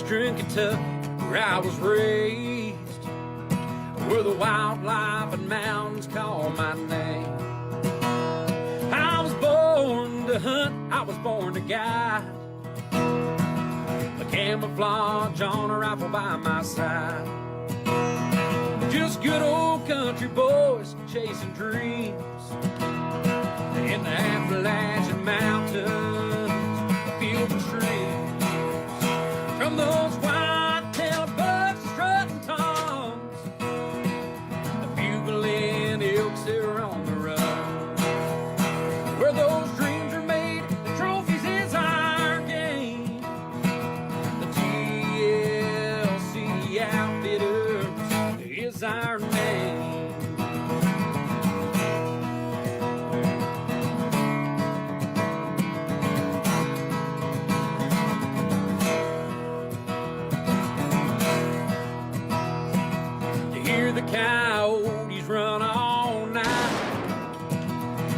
Eastern Kentucky, where I was raised, where the wildlife and mountains call my name. I was born to hunt, I was born to guide, a camouflage on a rifle by my side. Just good old country boys chasing dreams in the Appalachian Mountains, field and streams. From those white-tailed bucks strutting toms, the bugling elks that are on the run. Where those dreams are made, the trophies is our game. The TLC Outfitters is our name. The coyotes run all night.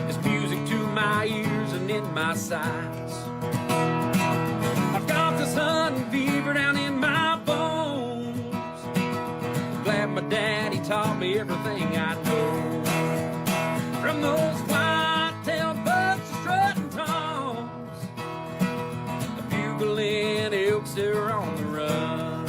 It's music to my ears and in my sights. I've got this hunting fever down in my bones. Glad my daddy taught me everything I know. From those white-tailed bucks strutting toms, the bugling elks that are on the run.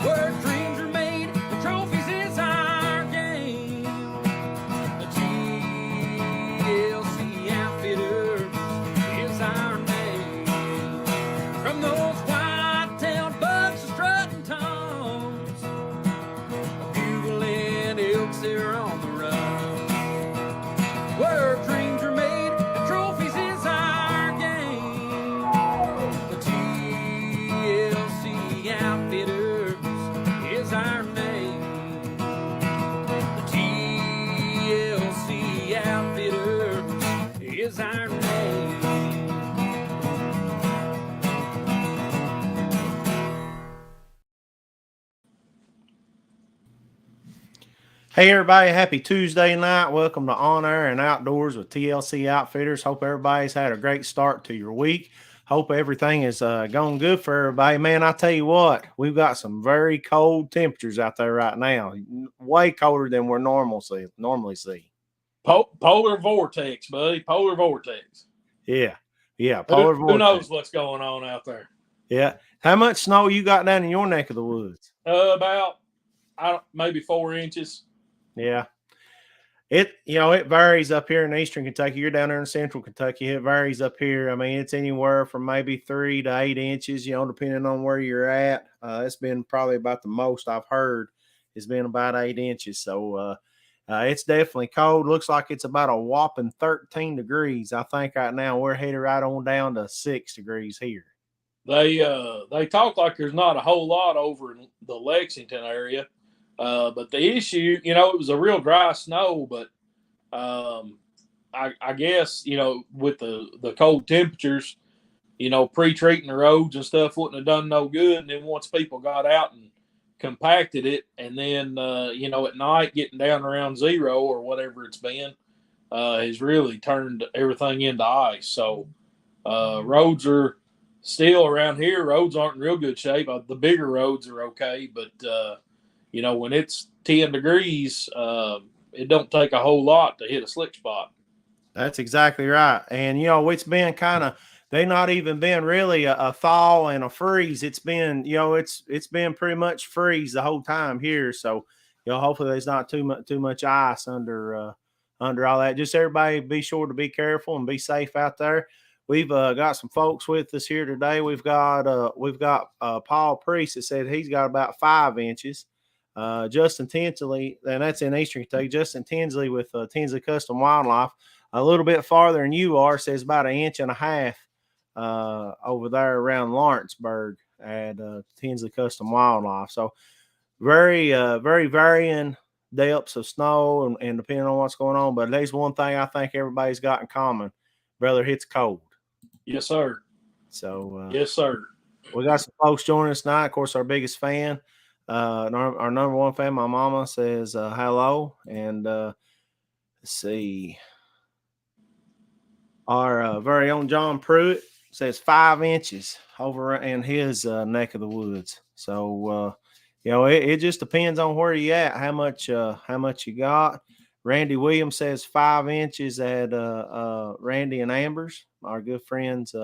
Where dreams are made, the trophies is our game. The TLC Outfitters is our name. From those white-tailed bucks strutting toms, the bugling elks that are on the run. Where dreams are made, the trophies is our game. The TLC Outfitters is our name. The TLC Outfitters is our name. Hey everybody, happy Tuesday night. Welcome to On Air and Outdoors with TLC Outfitters. Hope everybody's had a great start to your week. Hope everything is going good for everybody. Man, I tell you what, we've got some very cold temperatures out there right now. Way colder than we're normally see. Polar vortex, buddy. Polar vortex. Yeah. Polar vortex. Who knows what's going on out there? Yeah. How much snow you got down in your neck of the woods? About maybe 4 inches. Yeah. It varies up here in Eastern Kentucky. You're down there in Central Kentucky. It varies up here. I mean, it's anywhere from maybe 3 to 8 inches, depending on where you're at. It's been probably about the most I've heard. It's been about 8 inches. So it's definitely cold. Looks like it's about a whopping 13 degrees. I think right now we're headed right on down to 6 degrees here. They talk like there's not a whole lot over in the Lexington area. But the issue, it was a real dry snow, but I guess, with the cold temperatures, pre-treating the roads and stuff wouldn't have done no good. And then once people got out and compacted it, and then, at night getting down around 0 or whatever it's been, has really turned everything into ice. So roads are still around here. Roads aren't in real good shape. The bigger roads are okay, but when it's 10 degrees, it don't take a whole lot to hit a slick spot. That's exactly right. And, it's been they not even been really a thaw and a freeze. It's been, it's been pretty much freeze the whole time here. So, hopefully there's not too much ice under all that. Just everybody be sure to be careful and be safe out there. We've got some folks with us here today. We've got Paul Priest that said he's got about 5 inches. Justin Tinsley, and that's in Eastern Kentucky. Justin Tinsley with Tinsley Custom Wildlife, a little bit farther than you are, says about 1.5 inches over there around Lawrenceburg at Tinsley Custom Wildlife. So very varying depths of snow and depending on what's going on. But there's one thing I think everybody's got in common: brother, it's cold. Yes, sir. So yes, sir. We got some folks joining us tonight. Of course, our biggest fan. Our number one fan, my mama, says hello. And let's see. Our very own John Pruitt says 5 inches over in his neck of the woods. So, it just depends on where you at, how much you got. Randy Williams says 5 inches at Randy and Amber's, our good friends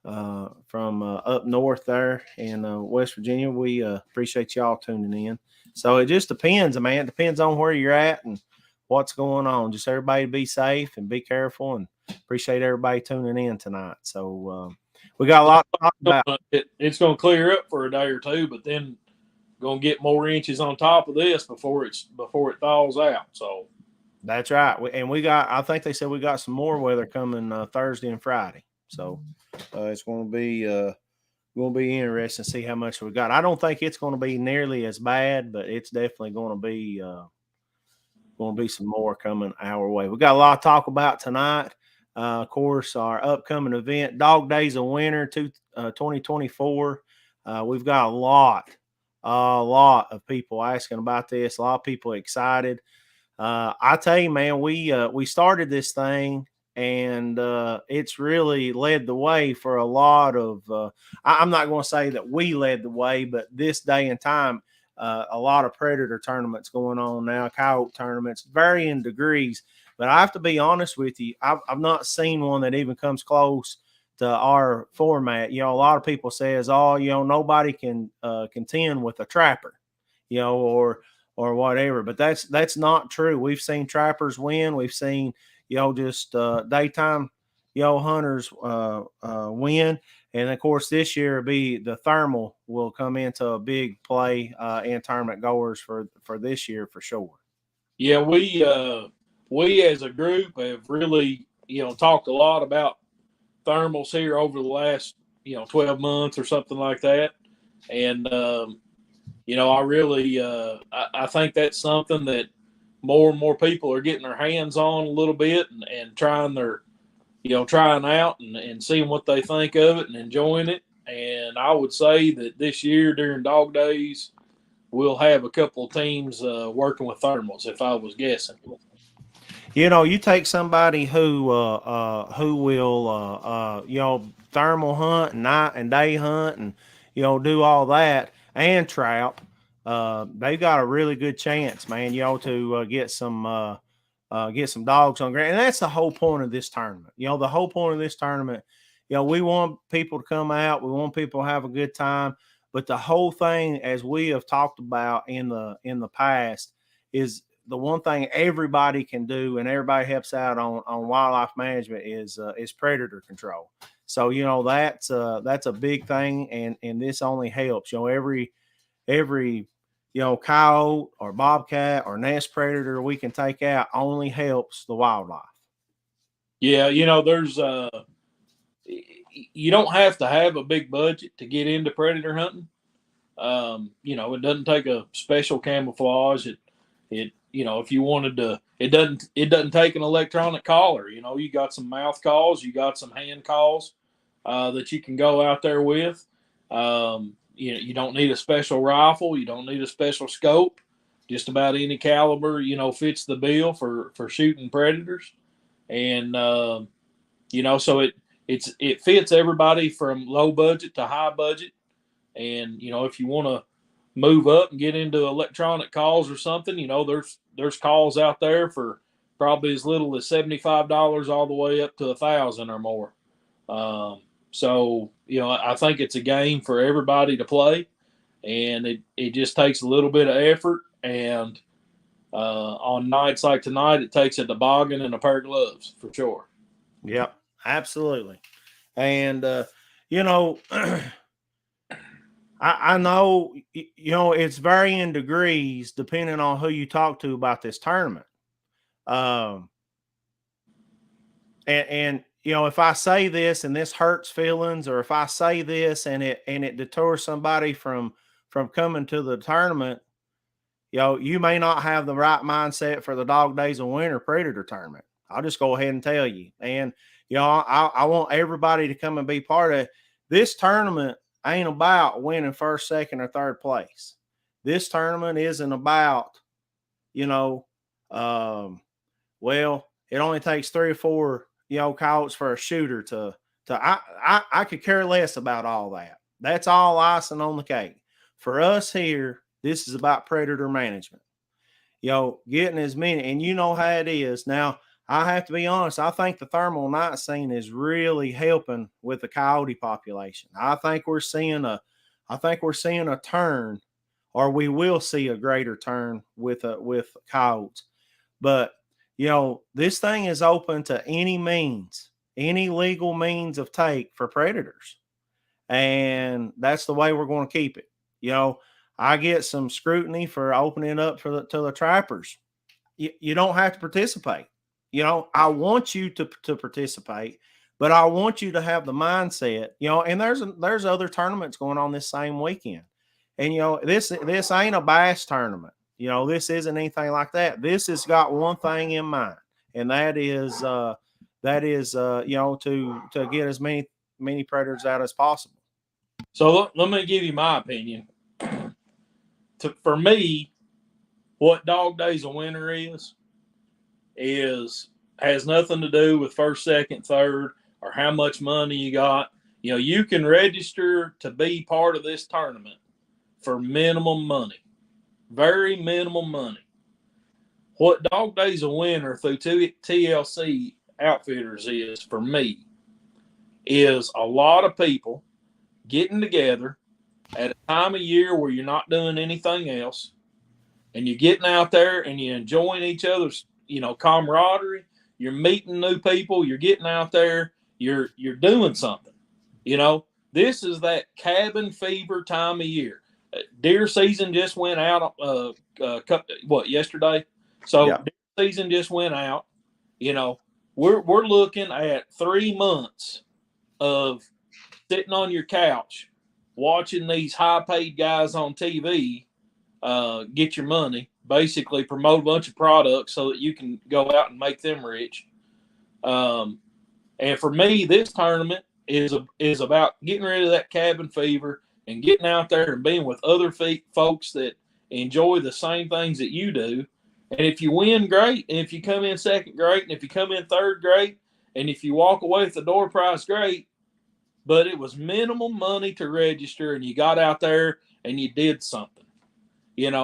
from up north there in West Virginia. We appreciate y'all tuning in. So it just depends, man. It depends on where you're at and what's going on. Just everybody be safe and be careful, and appreciate everybody tuning in tonight. So we got a lot to talk about. It's going to clear up for a day or two, but then going to get more inches on top of this before it thaws out. So that's right. I think they said we got some more weather coming Thursday and Friday. So it's going to be interesting to see how much we got. I don't think it's going to be nearly as bad, but it's definitely going to be some more coming our way. We got a lot to talk about tonight. Of course, our upcoming event, Dog Days of Winter 2024. We've got a lot of people asking about this. A lot of people excited. I tell you, man, we started this thing, and it's really led the way for a lot of. I'm not going to say that we led the way, but this day and time, a lot of predator tournaments going on now, coyote tournaments, varying degrees. But I have to be honest with you, I've not seen one that even comes close to our format. A lot of people says, "Oh, nobody can contend with a trapper," or whatever. But that's not true. We've seen trappers win. We've seen just daytime hunters win. And of course, this year the thermal will come into a big play in tournament goers for this year for sure. Yeah, we as a group have really talked a lot about thermals here over the last 12 months or something like that, and I really I think that's something that more and more people are getting their hands on a little bit and trying out and seeing what they think of it and enjoying it. And I would say that this year during Dog Days, we'll have a couple of teams working with thermals, if I was guessing. You take somebody who will thermal hunt and night and day hunt and do all that and trap. They've got a really good chance, man. To get some dogs on ground, and that's the whole point of this tournament. The whole point of this tournament, we want people to come out. We want people to have a good time. But the whole thing, as we have talked about in the past, is the one thing everybody can do, and everybody helps out on wildlife management is predator control. So that's a big thing, and this only helps. Every coyote or bobcat or nest predator we can take out only helps the wildlife. Yeah, there's you don't have to have a big budget to get into predator hunting. It doesn't take a special camouflage. It if you wanted to, it doesn't take an electronic collar. You got some mouth calls, you got some hand calls that you can go out there with. You don't need a special rifle, you don't need a special scope. Just about any caliber, fits the bill for shooting predators. And so it fits everybody from low budget to high budget. And if you want to move up and get into electronic calls or something, there's calls out there for probably as little as $75 all the way up to $1,000 or more. So I think it's a game for everybody to play, and it just takes a little bit of effort. And on nights like tonight, it takes a toboggan and a pair of gloves for sure. Yep, absolutely. And I know, it's varying degrees depending on who you talk to about this tournament. And if I say this and this hurts feelings, or if I say this and it deters somebody from coming to the tournament, you may not have the right mindset for the Dog Days of Winter Predator tournament. I'll just go ahead and tell you. And, I want everybody to come and be part of it. This tournament ain't about winning first, second, or third place. This tournament isn't about, well, it only takes 3 or 4, coyotes for a shooter to I could care less about all that. That's all icing on the cake. For us here, this is about predator management. Getting as many, and you know how it is. Now, I have to be honest, I think the thermal night scene is really helping with the coyote population. I think we're seeing a turn, or we will see a greater turn with coyotes. But this thing is open to any means, any legal means of take for predators. And that's the way we're going to keep it. I get some scrutiny for opening up to the trappers. You don't have to participate. I want you to participate, but I want you to have the mindset, and there's other tournaments going on this same weekend. And this ain't a bass tournament. This isn't anything like that. This has got one thing in mind, and that is to get as many predators out as possible. So let me give you my opinion. For me, what Dog Days of Winter has nothing to do with first, second, third, or how much money you got. You can register to be part of this tournament for minimum money, very minimum money. What Dog Days of Winter through TLC Outfitters is, for me, is a lot of people getting together at a time of year where you're not doing anything else, and you're getting out there and you're enjoying each other's, camaraderie. You're meeting new people. You're getting out there. You're doing something. This is that cabin fever time of year. Deer season just went out. Yesterday? So yeah. Deer season just went out. We're looking at 3 months of sitting on your couch watching these high-paid guys on TV get your money, basically promote a bunch of products so that you can go out and make them rich. And for me, this tournament is about getting rid of that cabin fever and getting out there and being with other folks that enjoy the same things that you do. And if you win, great. And if you come in second, great. And if you come in third, great. And if you walk away with the door prize, great. But it was minimum money to register, and you got out there and you did something, and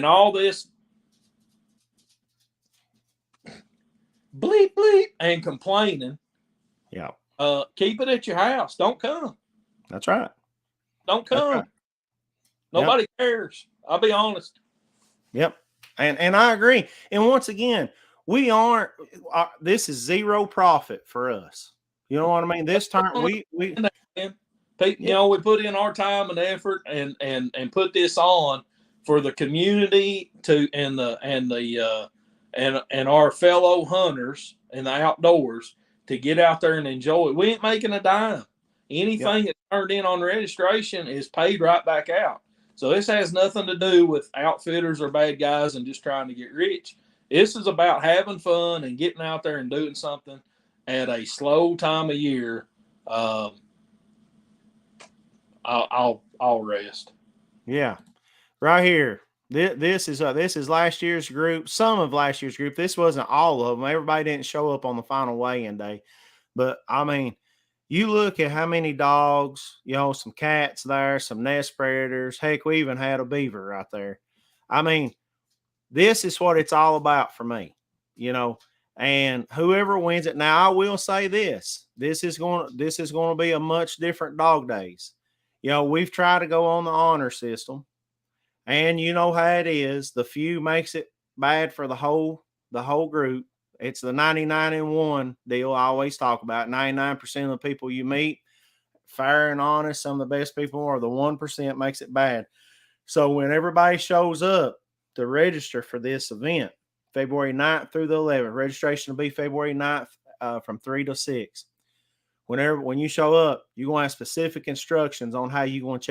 all this bleep, bleep, and complaining. Yeah. Keep it at your house. Don't come. That's right. Don't come. Right. Nobody cares. I'll be honest. Yep. And I agree. And once again, we aren't, this is zero profit for us. You know what I mean? This time we we put in our time and effort and put this on for the community and our fellow hunters in the outdoors to get out there and enjoy it. We ain't making a dime. Anything that's turned in on registration is paid right back out. So this has nothing to do with outfitters or bad guys and just trying to get rich. This is about having fun and getting out there and doing something at a slow time of year. I'll rest. Yeah, right here. This is last year's group. Some of last year's group. This wasn't all of them. Everybody didn't show up on the final weigh-in day, but I mean, you look at how many dogs. Some cats there, some nest predators. Heck, we even had a beaver right there. I mean, this is what it's all about for me. And whoever wins it. Now, I will say this is going to be a much different Dog Days. We've tried to go on the honor system, and you know how it is. The few makes it bad for the whole group. It's the 99-1 deal I always talk about. 99% of the people you meet, fair and honest, some of the best people are the 1% makes it bad. So when everybody shows up to register for this event, February 9th through the 11th. Registration will be February 9th from 3 to 6. When you show up, you're going to have specific instructions on how you're going to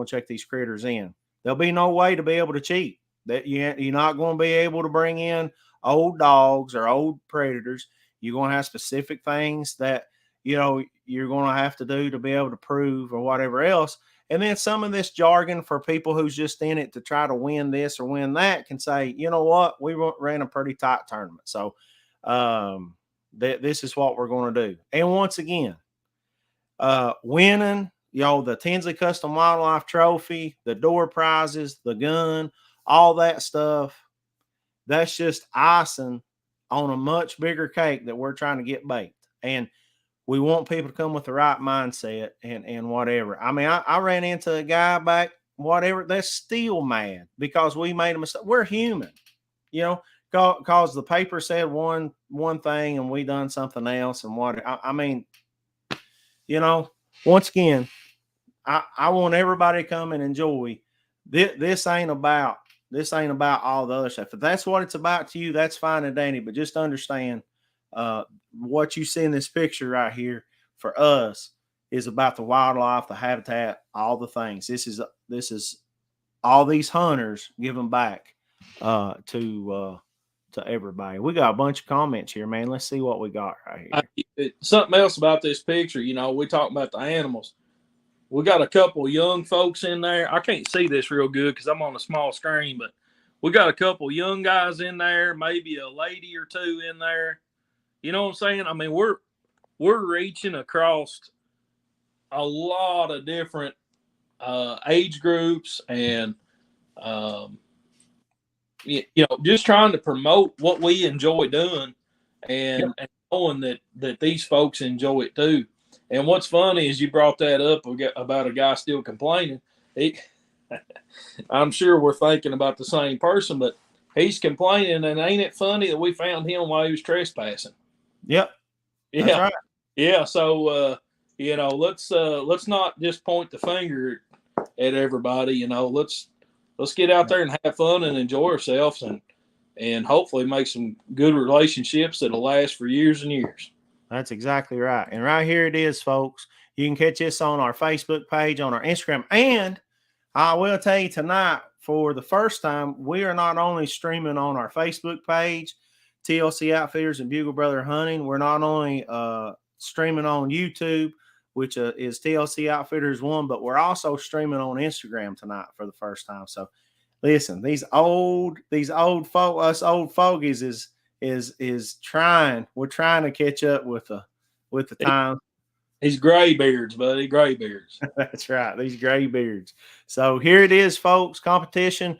check these critters in. There'll be no way to be able to cheat. That you're not going to be able to bring in old dogs or old predators. You're going to have specific things that you're going to have to do to be able to prove or whatever else. And then some of this jargon for people who's just in it to try to win this or win that can say, you know what, we ran a pretty tight tournament. So This is what we're going to do. And once again, winning, the Tinsley Custom Wildlife Trophy, the door prizes, the gun, all that stuff, that's just icing on a much bigger cake that we're trying to get baked. And we want people to come with the right mindset and whatever. I mean, I ran into a guy back, whatever, that's still mad because we made a mistake. We're human, because the paper said one thing and we done something else. And I mean, once again, I want everybody to come and enjoy. This ain't about all the other stuff. If that's what it's about to you, that's fine and dandy. But just understand, what you see in this picture right here for us is about the wildlife, the habitat, all the things. This is all these hunters giving back to everybody. We got a bunch of comments here, man. Let's see what we got right here. Something else about this picture, we talk about the animals. We got a couple young folks in there. I can't see this real good because I'm on a small screen, but we got a couple young guys in there, maybe a lady or two in there. You know what I'm saying? I mean, we're reaching across a lot of different age groups and just trying to promote what we enjoy doing and knowing that these folks enjoy it too. And what's funny is you brought that up about a guy still complaining. I'm sure we're thinking about the same person, but he's complaining. And ain't it funny that we found him while he was trespassing? Yep. Yeah. That's right. Yeah. So, let's not just point the finger at everybody. Let's get out there and have fun and enjoy ourselves and hopefully make some good relationships that'll last for years and years. That's exactly right. And right here it is, folks. You can catch us on our Facebook page, on our Instagram. And I will tell you tonight, for the first time, we are not only streaming on our Facebook page, TLC Outfitters and Bugle Brother Hunting. We're not only streaming on YouTube, which is TLC Outfitters 1, but we're also streaming on Instagram tonight for the first time. So listen, these old folk, us old fogies is trying. We're trying to catch up with the time. These gray beards, buddy, gray beards. That's right, these gray beards. So here it is, folks. Competition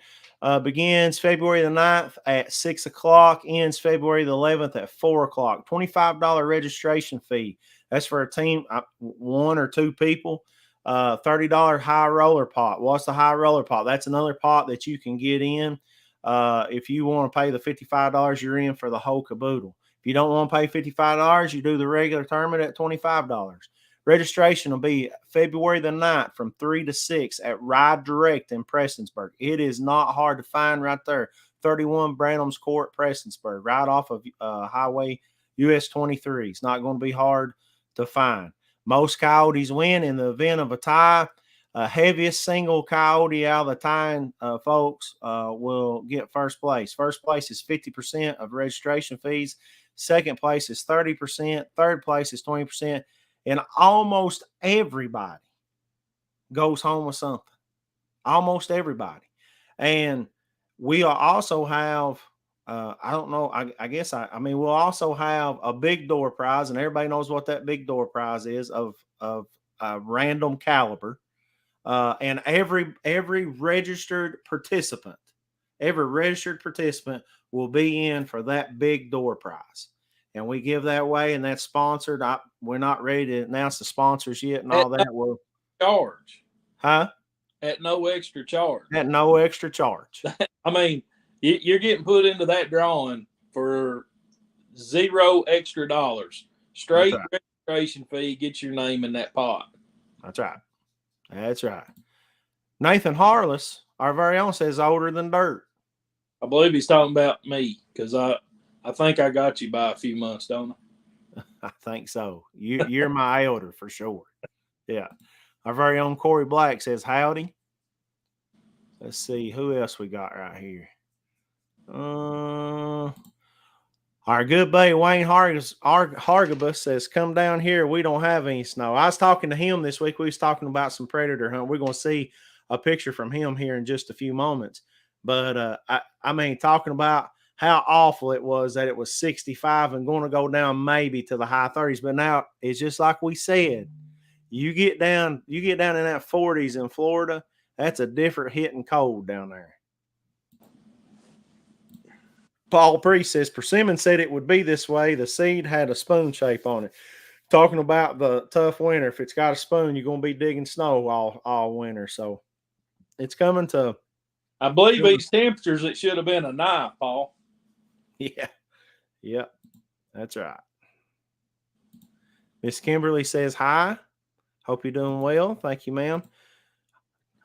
begins February the 9th at 6 o'clock, ends February the 11th at 4 o'clock. $25 registration fee. That's for a team, one or two people. $30 high roller pot. What's the high roller pot? That's another pot that you can get in. If you want to pay the $55, you're in for the whole caboodle. If you don't want to pay $55, you do the regular tournament at $25. Registration will be February the 9th from 3 to 6 at Ride Direct in Prestonsburg. It is not hard to find right there. 31 Branham's Court, Prestonsburg, right off of Highway US 23. It's not going to be hard to find. Most coyotes win in the event of a tie. Heaviest single coyote out of the tying folks will get first place. First place is 50% of registration fees. Second place is 30%. Third place is 20%. And almost everybody goes home with something. Almost everybody. And we'll also have, I don't know, I guess, we'll also have a big door prize, and everybody knows what that big door prize is of random caliber. And every registered participant will be in for that big door prize. And we give that away, and that's sponsored. We're not ready to announce the sponsors yet and all that. Well, charge. Huh? At no extra charge. At no extra charge. I mean, you're getting put into that drawing for $0 extra dollars. Straight registration fee, get your name in that pot. That's right. That's right. Nathan Harless, our very own, says older than dirt. I believe he's talking about me because I think I got you by a few months, don't I? I think so. You're my elder for sure. Yeah. Our very own Corey Black says howdy. Let's see who else we got right here. Our good buddy Wayne Hargabus says, come down here. We don't have any snow. I was talking to him this week. We was talking about some predator hunt. We're going to see a picture from him here in just a few moments. But, talking about how awful it was that it was 65 and going to go down maybe to the high 30s. But now it's just like we said, you get down in that 40s in Florida, that's a different hitting cold down there. Paul Priest says Persimmon said it would be this way. The seed had a spoon shape on it. Talking about the tough winter. If it's got a spoon, you're going to be digging snow all winter. So it's coming to. I believe these temperatures, it should have been a knife, Paul. Yeah. Yep. That's right. Miss Kimberly says hi. Hope you're doing well. Thank you, ma'am.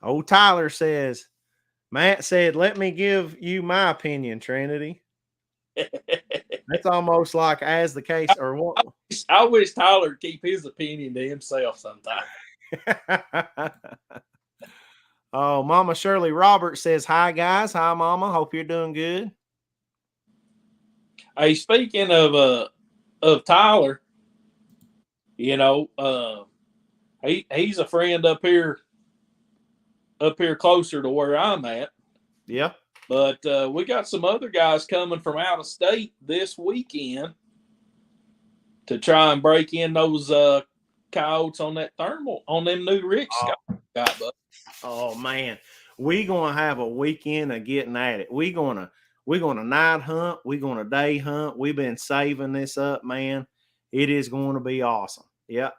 Old Tyler says, Matt said, let me give you my opinion, Trinity. That's almost like as the case or what. I wish Tyler would keep his opinion to himself sometime. Oh, Mama Shirley Roberts says, hi, guys. Hi, Mama. Hope you're doing good. Hey, speaking of Tyler, you know, he's a friend up here closer to where I'm at. Yeah. But we got some other guys coming from out of state this weekend to try and break in those coyotes on that thermal, on them new rigs. Oh man, we gonna have a weekend of getting at it. We gonna night hunt. We gonna day hunt. We've been saving this up, man. It is going to be awesome. Yeah,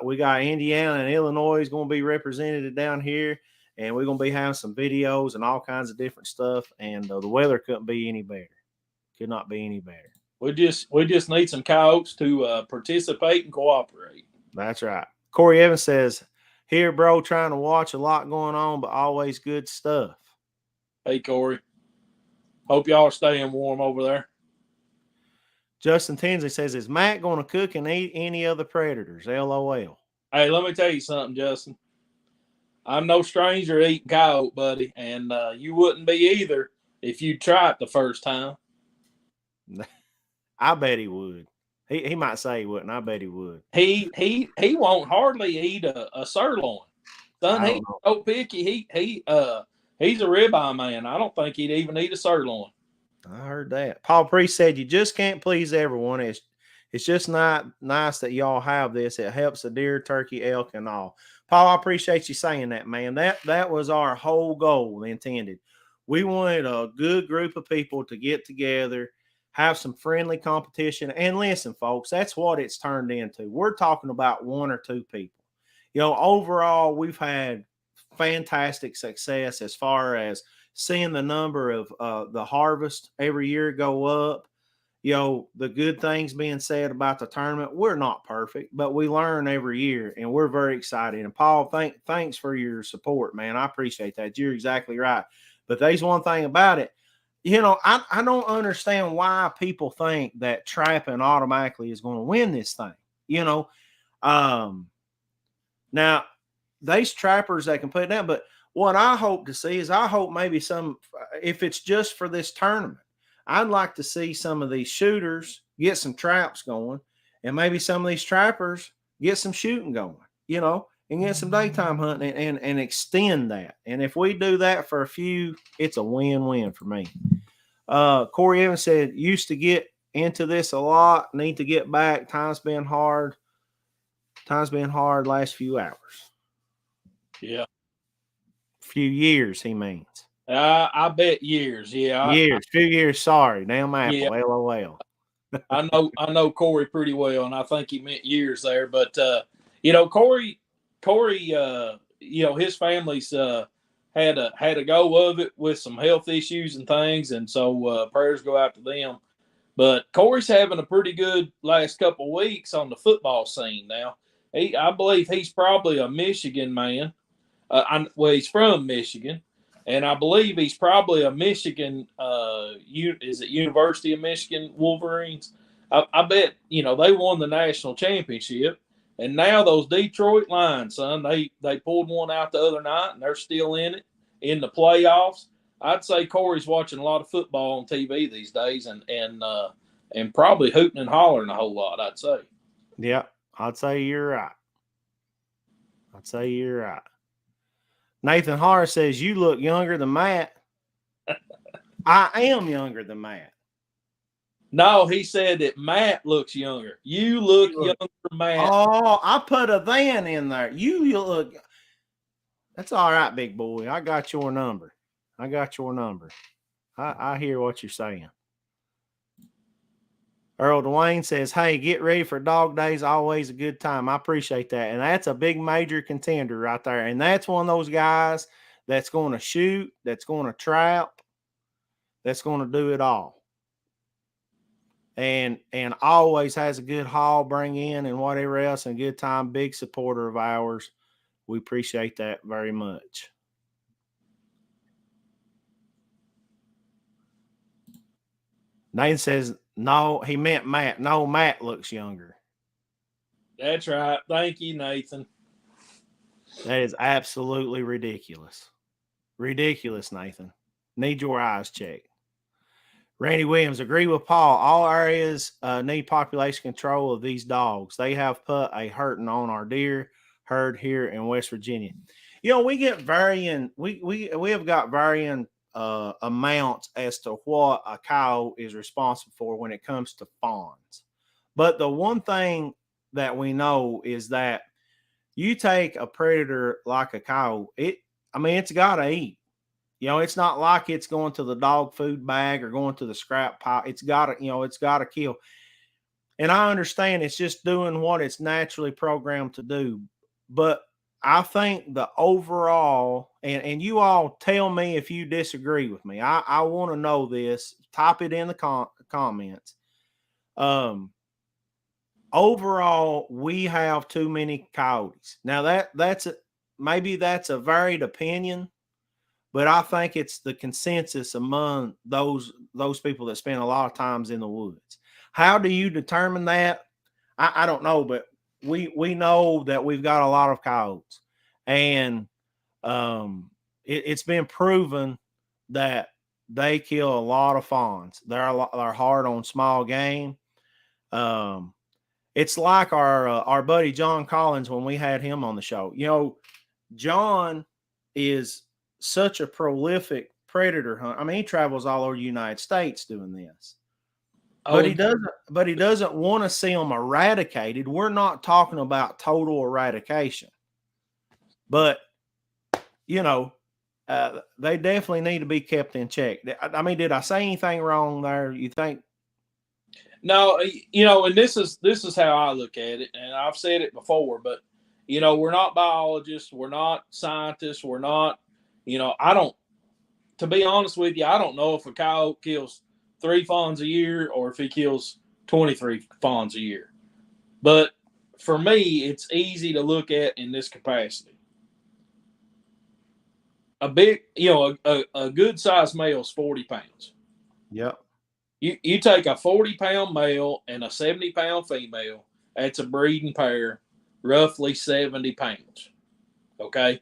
we got Indiana and Illinois is going to be represented down here, and we're going to be having some videos and all kinds of different stuff. And the weather couldn't be any better. Could not be any better. We just need some coyotes to participate and cooperate. That's right. Corey Evans says, here, bro, trying to watch a lot going on, but always good stuff. Hey, Corey. Hope y'all are staying warm over there. Justin Tinsley says, is Matt going to cook and eat any other predators? LOL. Hey, let me tell you something, Justin. I'm no stranger to eating coyote, buddy, and you wouldn't be either if you tried the first time. I bet he would. He might say he wouldn't. I bet he would. He won't hardly eat a sirloin. Son, he's so picky. He's a ribeye man. I don't think he'd even eat a sirloin. I heard that. Paul Priest said you just can't please everyone. It's just not nice that y'all have this. It helps the deer, turkey, elk, and all. Paul, I appreciate you saying that, man. That was our whole goal intended. We wanted a good group of people to get together, have some friendly competition. And listen, folks, that's what it's turned into. We're talking about one or two people. You know, overall, we've had fantastic success as far as seeing the number of the harvest every year go up. You know, the good things being said about the tournament. We're not perfect, but we learn every year, and we're very excited. And Paul, thanks for your support, man. I appreciate that. You're exactly right. But there's one thing about it. You know, I don't understand why people think that trapping automatically is going to win this thing. You know, now there's trappers that can put it down, but what I hope to see is I hope maybe if it's just for this tournament, I'd like to see some of these shooters get some traps going, and maybe some of these trappers get some shooting going, you know, and get some daytime hunting and extend that. And if we do that for a few, it's a win-win for me. Corey Evans said, used to get into this a lot, need to get back. Time's been hard last few hours. Yeah. Few years, he means. I bet years. Yeah. Few years. Sorry. Damn apple. Yeah. LOL. I know Corey pretty well, and I think he meant years there. But, you know, Corey, you know, his family's had a go of it with some health issues and things. And so prayers go out to them. But Corey's having a pretty good last couple of weeks on the football scene now. I believe he's probably a Michigan man. He's from Michigan, and I believe he's probably a Michigan. Is it University of Michigan Wolverines? I bet you know they won the national championship, and now those Detroit Lions, son, they pulled one out the other night, and they're still in it in the playoffs. I'd say Corey's watching a lot of football on TV these days, and probably hooting and hollering a whole lot. I'd say. Yeah, I'd say you're right. Nathan Harris says, you look younger than Matt. I am younger than Matt. No, he said that Matt looks younger. You look younger, Matt. Oh, I put a then in there. You look. That's all right, big boy. I got your number. I hear what you're saying. Earl Dwayne says, hey, get ready for dog days. Always a good time. I appreciate that. And that's a big major contender right there. And that's one of those guys that's going to shoot, that's going to trap, that's going to do it all. And always has a good haul bring in and whatever else, and a good time. Big supporter of ours. We appreciate that very much. Nathan says, no, he meant Matt. No, Matt looks younger. That's right. Thank you, Nathan. That is absolutely ridiculous. Ridiculous, Nathan. Need your eyes checked. Randy Williams, agree with Paul. All areas need population control of these dogs. They have put a hurting on our deer herd here in West Virginia. You know, we get varying. We have got varying amounts as to what a cow is responsible for when it comes to fawns. But the one thing that we know is that you take a predator like a cow, it's got to eat. You know, it's not like it's going to the dog food bag or going to the scrap pile. It's got to kill. And I understand it's just doing what it's naturally programmed to do. But I think the overall, and you all tell me if you disagree with me. I want to know this. Type it in the comments. Overall, we have too many coyotes. Now maybe that's a varied opinion, but I think it's the consensus among those people that spend a lot of times in the woods. How do you determine that? I don't know, but we know that we've got a lot of coyotes, and it's been proven that they kill a lot of fawns. They're hard on small game. It's like our buddy John Collins when we had him on the show. You know, John is such a prolific predator hunter. I mean, he travels all over the United States doing this. But he doesn't want to see them eradicated. We're not talking about total eradication. But, you know, they definitely need to be kept in check. I mean, did I say anything wrong there? You think? No, you know, and this is how I look at it, and I've said it before, but, you know, we're not biologists. We're not scientists. We're not, you know, to be honest with you, I don't know if a coyote kills 3 fawns a year or if he kills 23 fawns a year. But for me, it's easy to look at in this capacity. A big, you know, a good sized male is 40 pounds. Yep. You take a 40-pound male and a 70-pound female, that's a breeding pair, roughly 70 pounds. Okay?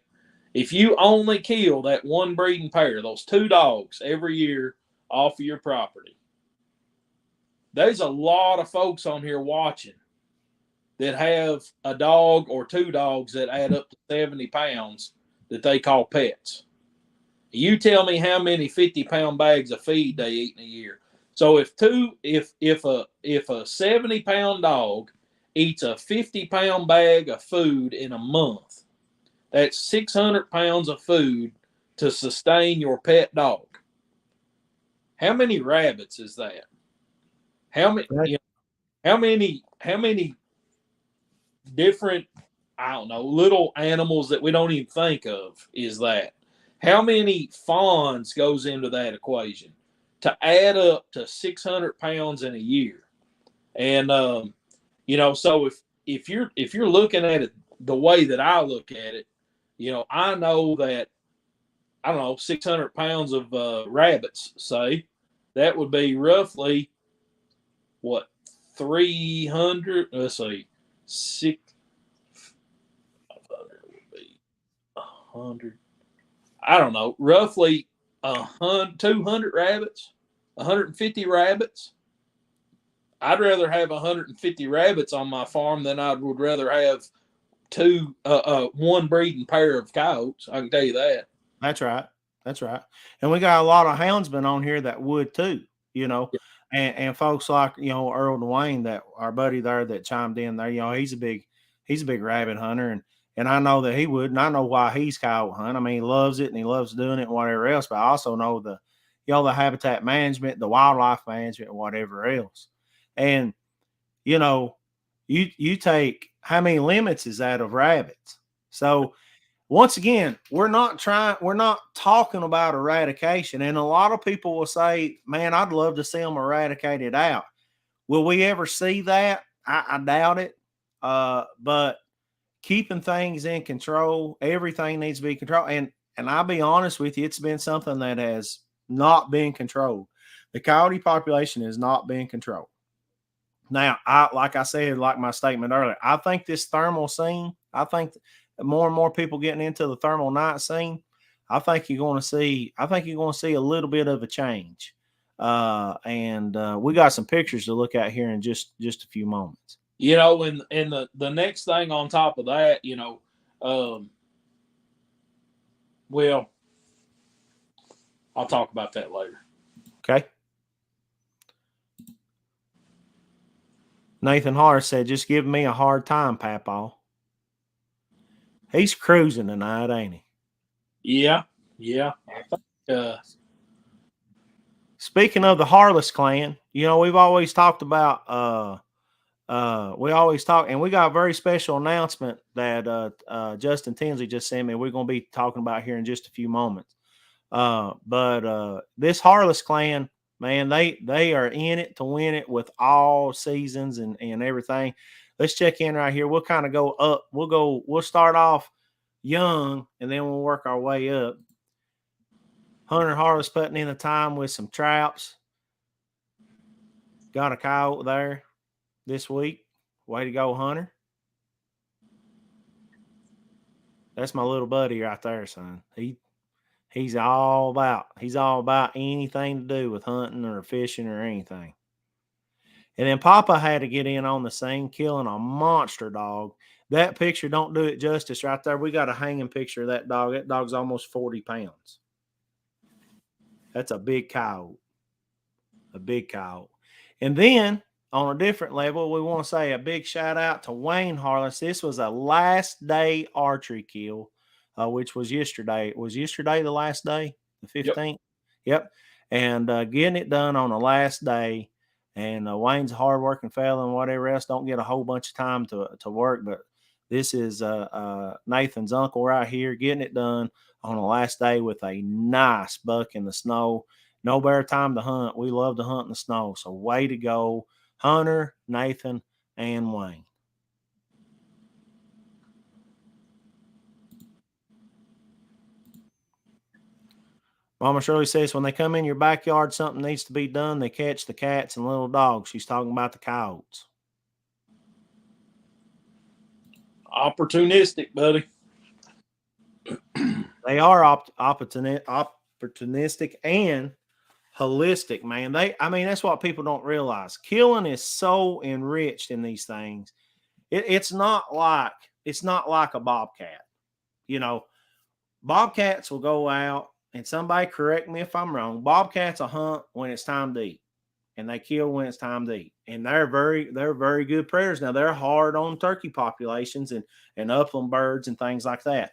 If you only kill that one breeding pair, those 2 dogs every year off of your property, there's a lot of folks on here watching that have a dog or 2 dogs that add up to 70 pounds that they call pets. You tell me how many 50-pound bags of feed they eat in a year. So if a 70-pound dog eats a 50-pound bag of food in a month, that's 600 pounds of food to sustain your pet dog. How many rabbits is that? How many different, I don't know, little animals that we don't even think of is that? How many fawns goes into that equation to add up to 600 pounds in a year? And you know, so if you're looking at it the way that I look at it, you know, I know that, I don't know, 600 pounds of rabbits, say, that would be roughly what, 300, let's see, 600 would be 100, I don't know, roughly 200 rabbits, 150 rabbits. I'd rather have 150 rabbits on my farm than I would rather have one breeding pair of coyotes. I can tell you that. That's right. And we got a lot of houndsmen on here that would too. You know, and folks like Earl Dwayne, that our buddy there that chimed in there, he's a big rabbit hunter, and I know that he would, and I know why he's coyote hunting. I mean, he loves it and he loves doing it and whatever else, but I also know the habitat management, the wildlife management, and whatever else. And you take, how many limits is that of rabbits? So once again, we're not talking about eradication. And a lot of people will say, man, I'd love to see them eradicated out. Will we ever see that? I doubt it. But keeping things in control, everything needs to be controlled. And I'll be honest with you, it's been something that has not been controlled. The coyote population has not been controlled. Now, like I said, like my statement earlier, I think this thermal scene, I think more and more people getting into the thermal night scene, I think you're going to see a little bit of a change. And we got some pictures to look at here in just a few moments. And the next thing on top of that, well, I'll talk about that later. Okay. Nathan Harris said, just give me a hard time, Papaw. He's cruising tonight, ain't he? Yeah. I think, speaking of the Harless clan, we've always talked about and we got a very special announcement that Justin Tinsley just sent me. We're going to be talking about here in just a few moments. But this Harless clan, man, they are in it to win it with all seasons and everything. Let's check in right here. We'll kind of go up. We'll start off young and then we'll work our way up. Hunter Harless putting in the time with some traps. Got a coyote there this week. Way to go, Hunter. That's my little buddy right there, son. He's all about anything to do with hunting or fishing or anything. And then Papa had to get in on the scene, killing a monster dog. That picture don't do it justice right there. We got a hanging picture of that dog. That dog's almost 40 pounds. That's a big coyote. A big coyote. And then on a different level, we want to say a big shout out to Wayne Harless. This was a last day archery kill, which was yesterday. Was yesterday the last day, the 15th? Yep. And getting it done on the last day. And Wayne's a hardworking fella and whatever else. Don't get a whole bunch of time to work, but this is Nathan's uncle right here getting it done on the last day with a nice buck in the snow. No better time to hunt. We love to hunt in the snow. So way to go, Hunter, Nathan, and Wayne. Mama Shirley says, when they come in your backyard, something needs to be done. They catch the cats and little dogs. She's talking about the coyotes. Opportunistic, buddy. They are opportunistic and holistic, man. That's what people don't realize. Killing is so enriched in these things. It's not like a bobcat. Bobcats will go out, and somebody correct me if I'm wrong. Bobcats will hunt when it's time to eat, and they kill when it's time to eat. And they're very good predators. Now they're hard on turkey populations and upland birds and things like that.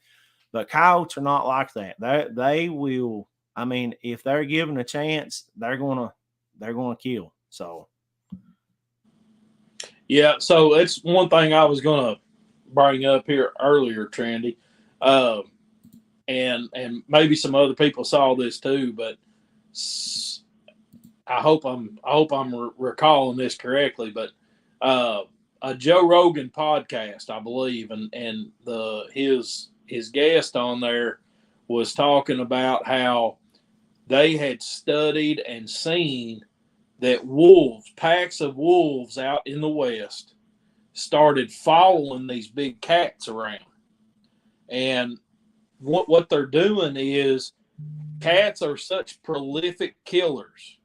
But coyotes are not like that. They will. If they're given a chance, they're gonna kill. So, yeah. So it's one thing I was gonna bring up here earlier, Trendy, and maybe some other people saw this too, but I hope I'm recalling this correctly. But a Joe Rogan podcast, I believe, and his guest on there was talking about how they had studied and seen that packs of wolves out in the West started following these big cats around. And what they're doing is cats are such prolific killers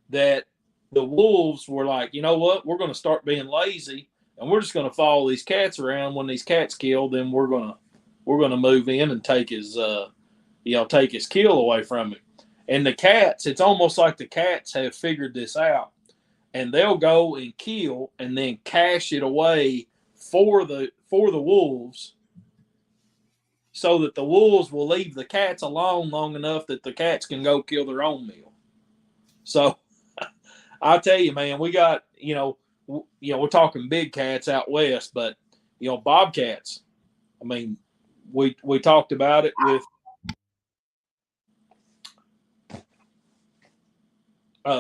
that the wolves were like, you know what, we're going to start being lazy and we're just going to follow these cats around. When these cats kill, then we're going to move in and take his kill away from him. And the cats, it's almost like the cats have figured this out, and they'll go and kill and then cache it away for the wolves, so that the wolves will leave the cats alone long enough that the cats can go kill their own meal. So I'll tell you, man, we got, we're talking big cats out west, but bobcats. I mean, we talked about it with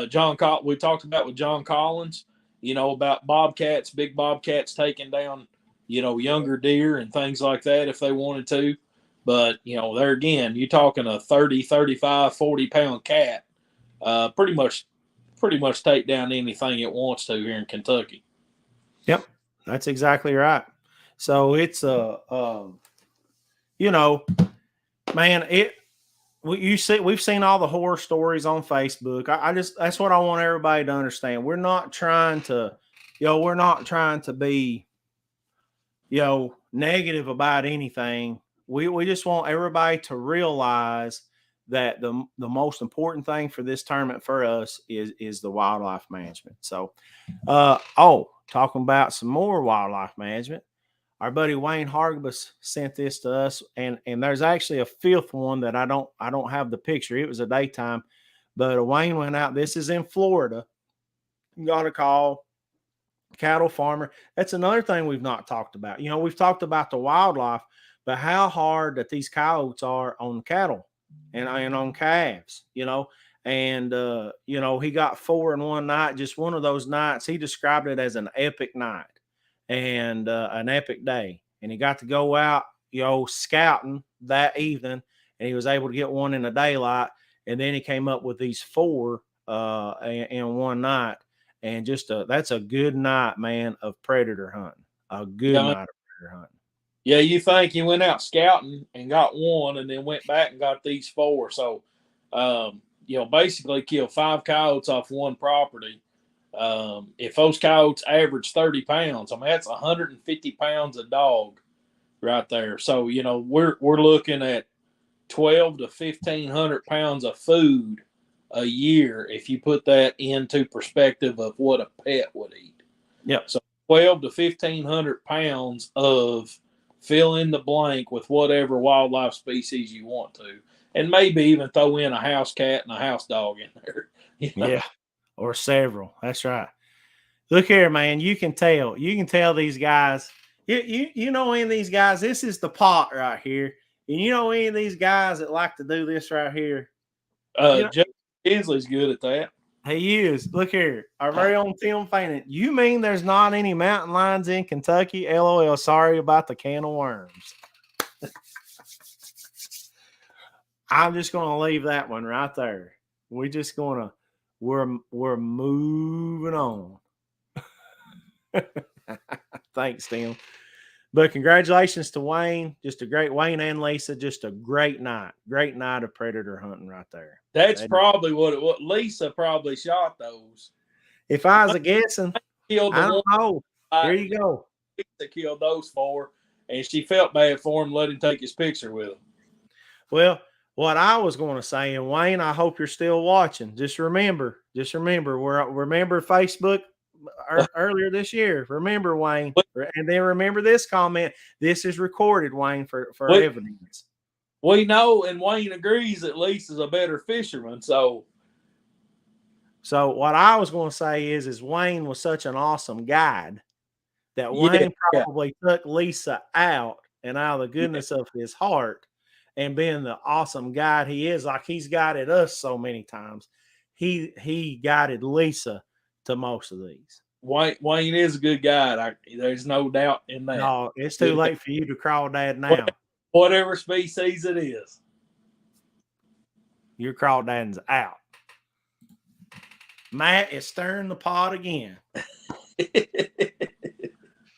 John. We talked about with John Collins, about bobcats, big bobcats taking down, younger deer and things like that if they wanted to. But there again, you're talking a 30, 35, 40-pound cat, pretty much take down anything it wants to here in Kentucky. Yep, that's exactly right. So it's man, we've seen all the horror stories on Facebook. I just, that's what I want everybody to understand. We're not trying to be negative about anything. We just want everybody to realize that the most important thing for this tournament for us is the wildlife management. So talking about some more wildlife management, our buddy Wayne Hargabus sent this to us, and there's actually a fifth one that I don't have the picture. It was a daytime, but Wayne went out. This is in Florida. Got a call, cattle farmer. That's another thing we've not talked about. We've talked about the wildlife, but how hard that these coyotes are on cattle and on calves. And he got 4 in one night. Just one of those nights. He described it as an epic night and an epic day. And he got to go out, scouting that evening, and he was able to get one in the daylight. And then he came up with these 4 in one night. And just that's a good night, man, of predator hunting. A good night of predator hunting. Yeah, you think he went out scouting and got one, and then went back and got these 4. So, basically killed 5 coyotes off one property. If those coyotes average 30 pounds, I mean, that's 150 pounds of dog right there. So, we're looking at 12 to 1,500 pounds of food a year if you put that into perspective of what a pet would eat. Yep. So 12 to 1,500 pounds of fill in the blank with whatever wildlife species you want to, and maybe even throw in a house cat and a house dog in there. Yeah, or several. That's right. Look here, man. You can tell these guys. You know any of these guys? This is the pot right here. And any of these guys that like to do this right here? Jeff Kinsley's good at that. He is. Look here. Our very own Tim Fannin. You mean there's not any mountain lions in Kentucky? LOL. Sorry about the can of worms. I'm just going to leave that one right there. We're just going to, we're moving on. Thanks, Tim. But congratulations to Wayne. Just a great, Wayne and Lisa, just a great night. Great night of predator hunting right there. That's probably what Lisa probably shot those. If I was guessing, I don't know. Here you go. Lisa killed those 4, and she felt bad for him, let him take his picture with him. Well, what I was going to say, and Wayne, I hope you're still watching. Just remember, remember Facebook earlier this year. Remember, Wayne, and then remember this comment. This is recorded, Wayne, for evidence. We know, and Wayne agrees that Lisa's a better fisherman. So what I was going to say is Wayne was such an awesome guide that Wayne probably took Lisa out, and out of the goodness of his heart and being the awesome guide he is, like he's guided us so many times, he guided Lisa to most of these. Wayne is a good guide. There's no doubt in that. No, it's too late for you to crawl dad now. Whatever species it is. Your crawdadding's out. Matt is stirring the pot again.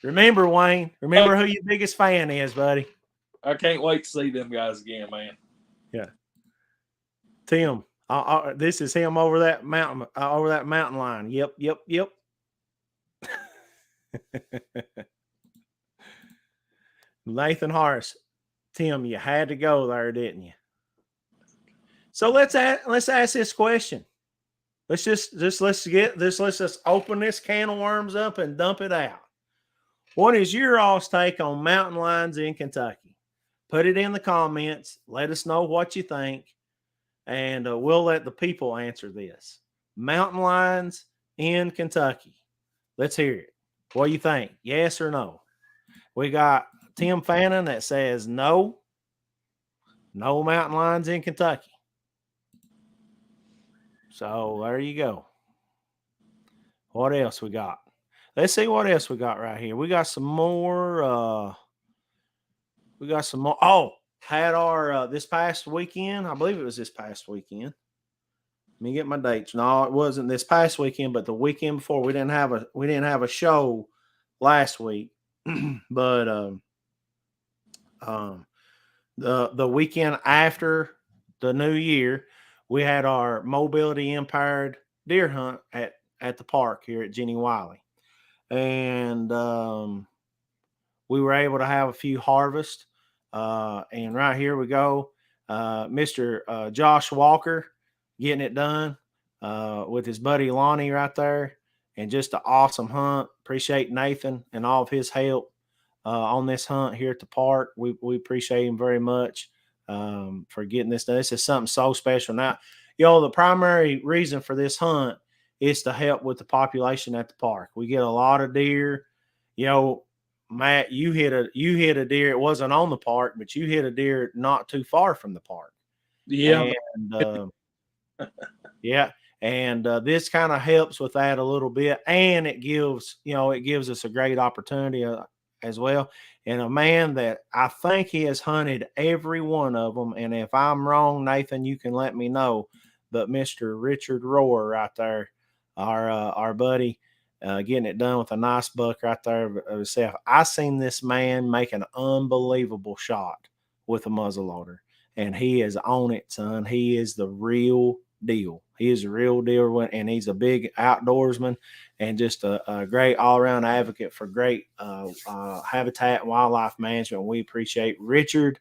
Remember, Wayne. Remember who your biggest fan is, buddy. I can't wait to see them guys again, man. Yeah. Tim, this is him over that mountain line. Yep. Nathan Harris. Tim, you had to go there, didn't you? So let's ask this question. Let's just open this can of worms up and dump it out. What is your all's take on mountain lions in Kentucky? Put it in the comments. Let us know what you think, and we'll let the people answer this. Mountain lions in Kentucky. Let's hear it. What do you think? Yes or no? We got Tim Fannin that says no. No mountain lions in Kentucky. So there you go. What else we got? Let's see what else we got right here. We got some more. Oh, had our this past weekend. I believe it was this past weekend. Let me get my dates. No, it wasn't this past weekend, but the weekend before. We didn't have a show last week, but the weekend after the new year, we had our mobility impaired deer hunt at the park here at Jenny Wiley. And we were able to have a few harvests. And right here we go. Mr. Josh Walker getting it done with his buddy Lonnie right there. And just an awesome hunt. Appreciate Nathan and all of his help on this hunt here at the park. We appreciate him very much for getting this done. This is something so special. Now, the primary reason for this hunt is to help with the population at the park. We get a lot of deer. Matt, you hit a deer. It wasn't on the park, but you hit a deer not too far from the park. Yeah. And, yeah. And this kind of helps with that a little bit. And it gives us a great opportunity as well. And a man that I think he has hunted every one of them. And if I'm wrong, Nathan, you can let me know. But Mr. Richard Rohr right there, our buddy, getting it done with a nice buck right there of himself. I seen this man make an unbelievable shot with a muzzleloader, and he is on it, son. He is the real deal. He is a real deal, and he's a big outdoorsman and just a great all-around advocate for great habitat and wildlife management. We appreciate Richard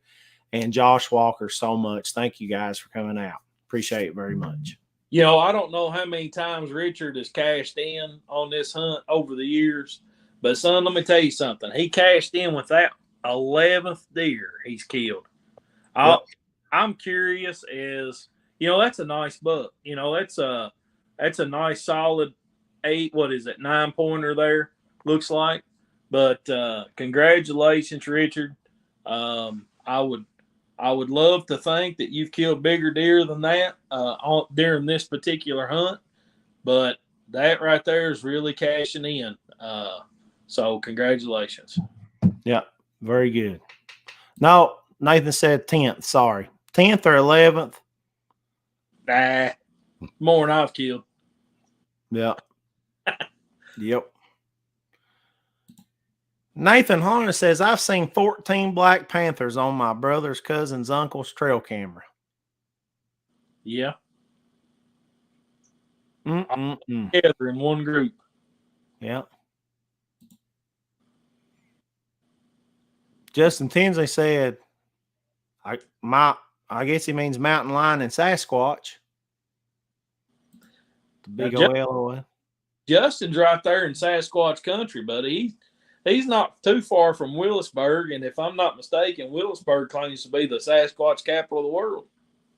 and Josh Walker so much. Thank you guys for coming out. Appreciate it very much. I don't know how many times Richard has cashed in on this hunt over the years, but son, let me tell you something. He cashed in with that 11th deer he's killed. Yep. I'm curious as, that's a nice buck. That's a nice solid 9-pointer there, looks like. But congratulations, Richard. I would love to think that you've killed bigger deer than that during this particular hunt, but that right there is really cashing in. So congratulations. Yeah, very good. No, Nathan said 10th. Sorry, 10th or 11th. Nah, more than I've killed. Yeah. Yep. Nathan Horner says, I've seen 14 Black Panthers on my brother's cousin's uncle's trail camera. Yeah. Together in one group. Yeah. Justin Tinsley said, I guess he means mountain lion and Sasquatch. The big old LOL. Justin's right there in Sasquatch country, buddy. He's not too far from Willisburg, and if I'm not mistaken, Willisburg claims to be the Sasquatch capital of the world.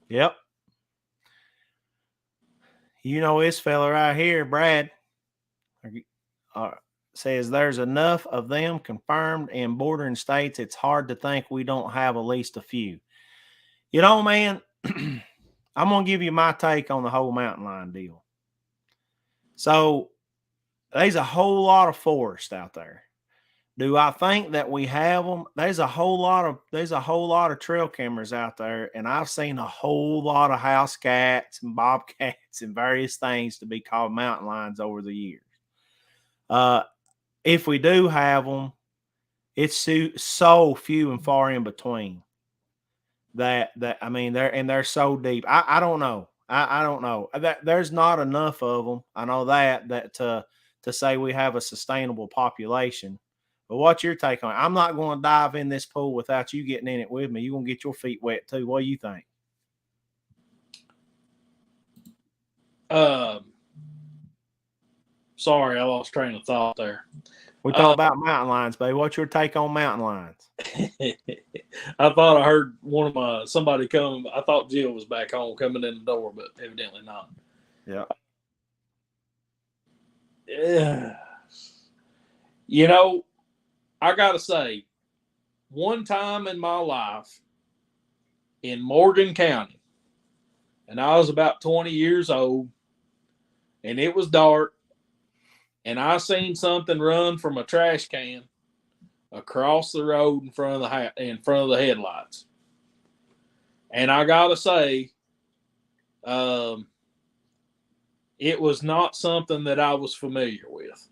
Yep. This fella right here, Brad, says there's enough of them confirmed in bordering states. It's hard to think we don't have at least a few. Man, I'm going to give you my take on the whole mountain lion deal. So there's a whole lot of forest out there. Do I think that we have them? There's a whole lot of trail cameras out there, and I've seen a whole lot of house cats and bobcats and various things to be called mountain lions over the years. If we do have them, it's so few and far in between that they're so deep. I don't know. I don't know. There's not enough of them. I know that to say we have a sustainable population. But what's your take on it? I'm not going to dive in this pool without you getting in it with me. You're going to get your feet wet too. What do you think? Sorry, I lost train of thought there. We talk about mountain lions, baby. What's your take on mountain lions? I thought I heard somebody come. I thought Jill was back home coming in the door, but evidently not. Yeah. You know, I got to say, one time in my life in Morgan County, and I was about 20 years old, and it was dark, and I seen something run from a trash can across the road in front of the headlights. And I gotta say, it was not something that I was familiar with.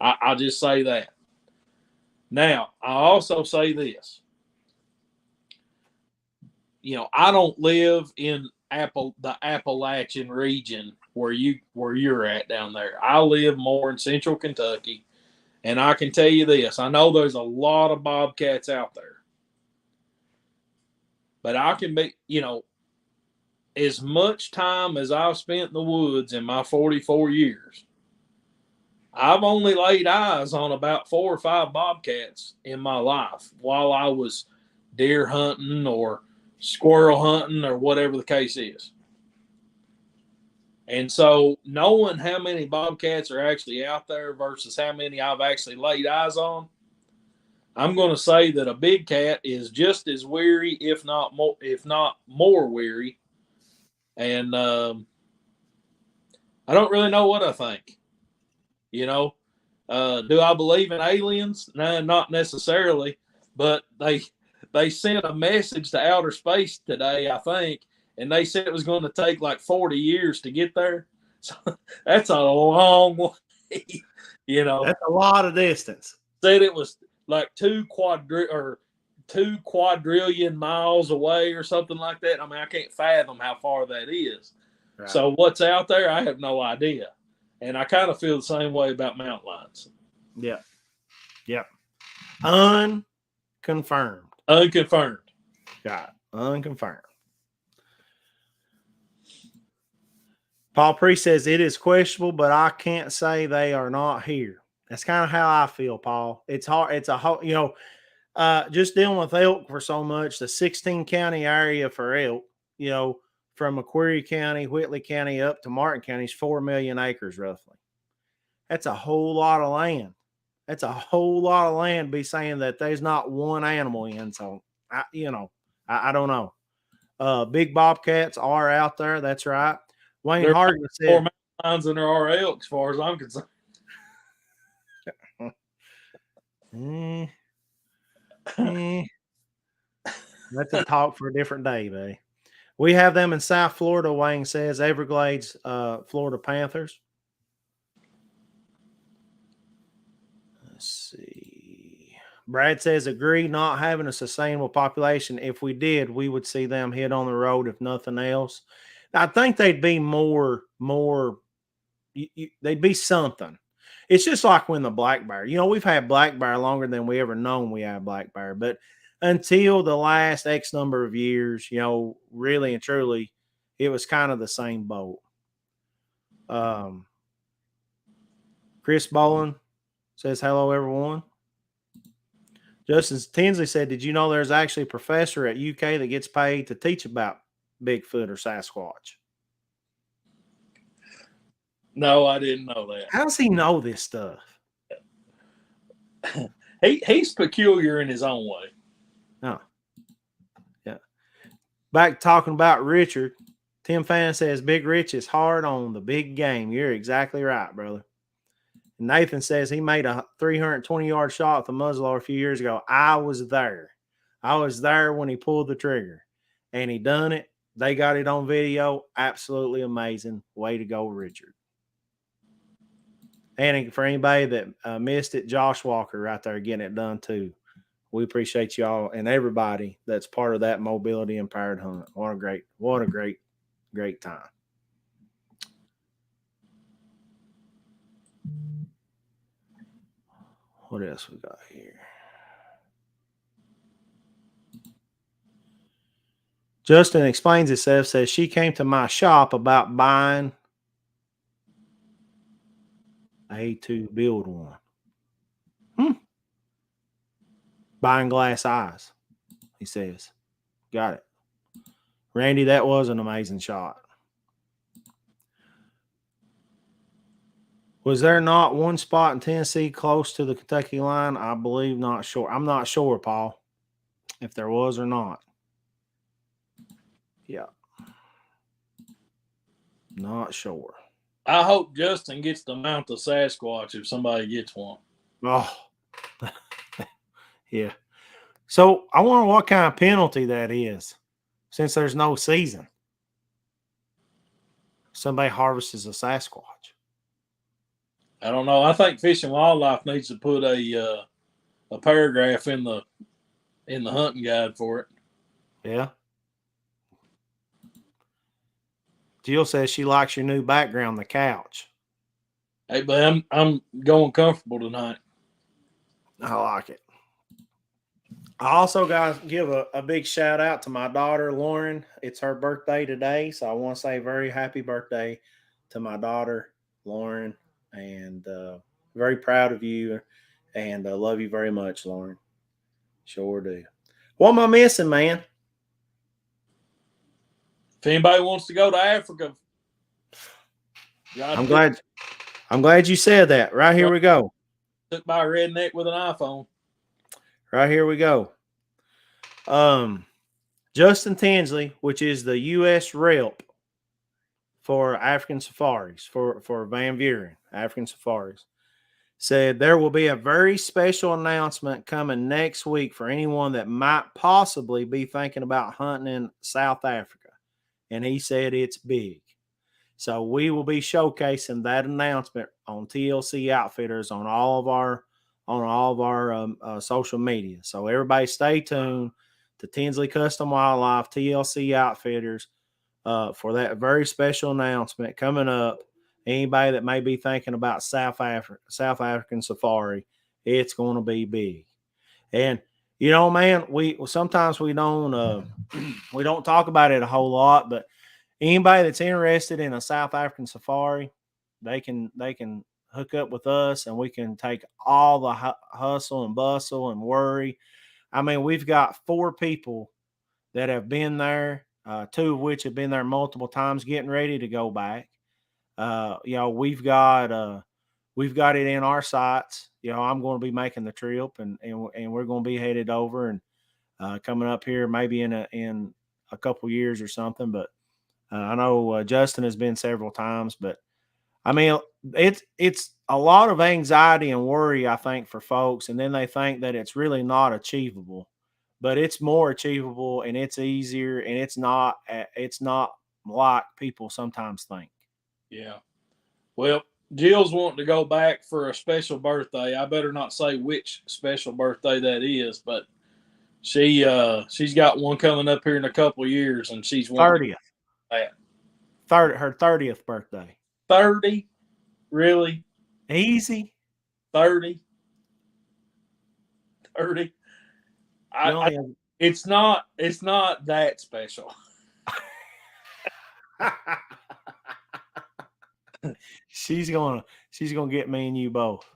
I'll just say that. Now, I also say this. You know, I don't live in the Appalachian region where you're at down there. I live more in central Kentucky, and I can tell you this. I know there's a lot of bobcats out there. But I can be, you know, as much time as I've spent in the woods in my 44 years, I've only laid eyes on about 4 or 5 bobcats in my life while I was deer hunting or squirrel hunting or whatever the case is. And so knowing how many bobcats are actually out there versus how many I've actually laid eyes on, I'm going to say that a big cat is just as weary, if not more weary. And I don't really know what I think. You know, do I believe in aliens? No, not necessarily. But they sent a message to outer space today, I think, and they said it was going to take like 40 years to get there. So that's a long way. You know, that's a lot of distance. Said it was like 2 quadrillion miles away or something like that. I mean, I can't fathom how far that is. Right. So what's out there, I have no idea. And I kind of feel the same way about mountain lions. Yeah. Yep. Unconfirmed. Got it. Unconfirmed. Paul Priest says it is questionable, but I can't say they are not here. That's kind of how I feel, Paul. It's hard. It's a whole, you know, just dealing with elk for so much, the 16 county area for elk, you know, from Macquarie County, Whitley County up to Martin County is 4 million acres roughly. That's a whole lot of land. That's a whole lot of land to be saying that there's not one animal in. So, I don't know. Big bobcats are out there. That's right. Wayne Hargan said more mountain lions than there are elk, as far as I'm concerned. That's a talk for a different day, buddy. We have them in South Florida, Wayne says, Everglades, Florida Panthers. Let's see. Brad says, agree, not having a sustainable population. If we did, we would see them hit on the road, if nothing else. I think they'd be more they'd be something. It's just like when the black bear, you know, we've had black bear longer than we ever known we had black bear, but until the last X number of years, you know, really and truly, it was kind of the same boat. Chris Bowen says, hello, everyone. Justin Tinsley said, did you know there's actually a professor at UK that gets paid to teach about Bigfoot or Sasquatch? No, I didn't know that. How does he know this stuff? He's peculiar in his own way. Oh, yeah. Back talking about Richard, Tim Fan says Big Rich is hard on the big game. You're exactly right, brother. Nathan says he made a 320-yard shot with a muzzleloader a few years ago. I was there. I was there when he pulled the trigger, and he done it. They got it on video. Absolutely amazing. Way to go, Richard. And for anybody that missed it, Josh Walker right there getting it done too. We appreciate y'all and everybody that's part of that mobility empowered hunt. What a great time. What else we got here? Justin explains himself, says she came to my shop about buying to build one. Buying glass eyes, he says. Got it. Randy, that was an amazing shot. Was there not one spot in Tennessee close to the Kentucky line? I believe not sure. I'm not sure, Paul, if there was or not. Yeah. Not sure. I hope Justin gets to mount the Sasquatch if somebody gets one. Oh, yeah. So I wonder what kind of penalty that is, since there's no season. Somebody harvests a Sasquatch. I don't know. I think Fish and Wildlife needs to put a paragraph in the hunting guide for it. Yeah. Jill says she likes your new background, the couch. Hey, but I'm going comfortable tonight. I like it. I also got to give a big shout out to my daughter, Lauren. It's her birthday today, so I want to say very happy birthday to my daughter, Lauren, and very proud of you, and love you very much, Lauren. Sure do. What am I missing, man? If anybody wants to go to Africa, I'm glad you said that. Right here we go. Took by a redneck with an iPhone. Right here we go. Justin Tinsley, which is the U.S. rep for African safaris, for Van Buren, African safaris, said there will be a very special announcement coming next week for anyone that might possibly be thinking about hunting in South Africa. And he said it's big. So we will be showcasing that announcement on TLC Outfitters on all of our social media. So everybody stay tuned to Tinsley Custom Wildlife, TLC Outfitters, for that very special announcement coming up. Anybody that may be thinking about South African safari, it's going to be big. And you know, man, we sometimes we don't talk about it a whole lot, but anybody that's interested in a South African safari, they can hook up with us, and we can take all the hustle and bustle and worry. I mean, we've got 4 people that have been there, 2 of which have been there multiple times, getting ready to go back. We've got it in our sights. I'm going to be making the trip, and we're going to be headed over and coming up here maybe in a couple years or something. But I know Justin has been several times, but I mean, it's a lot of anxiety and worry, I think, for folks, and then they think that it's really not achievable, but it's more achievable, and it's easier, and it's not like people sometimes think. Yeah. Well, Jill's wanting to go back for a special birthday. I better not say which special birthday that is, but she's got one coming up here in a couple of years, and she's 30th. Her 30th birthday. 30? Really? Easy. 30? It's not that special. She's gonna get me and you both.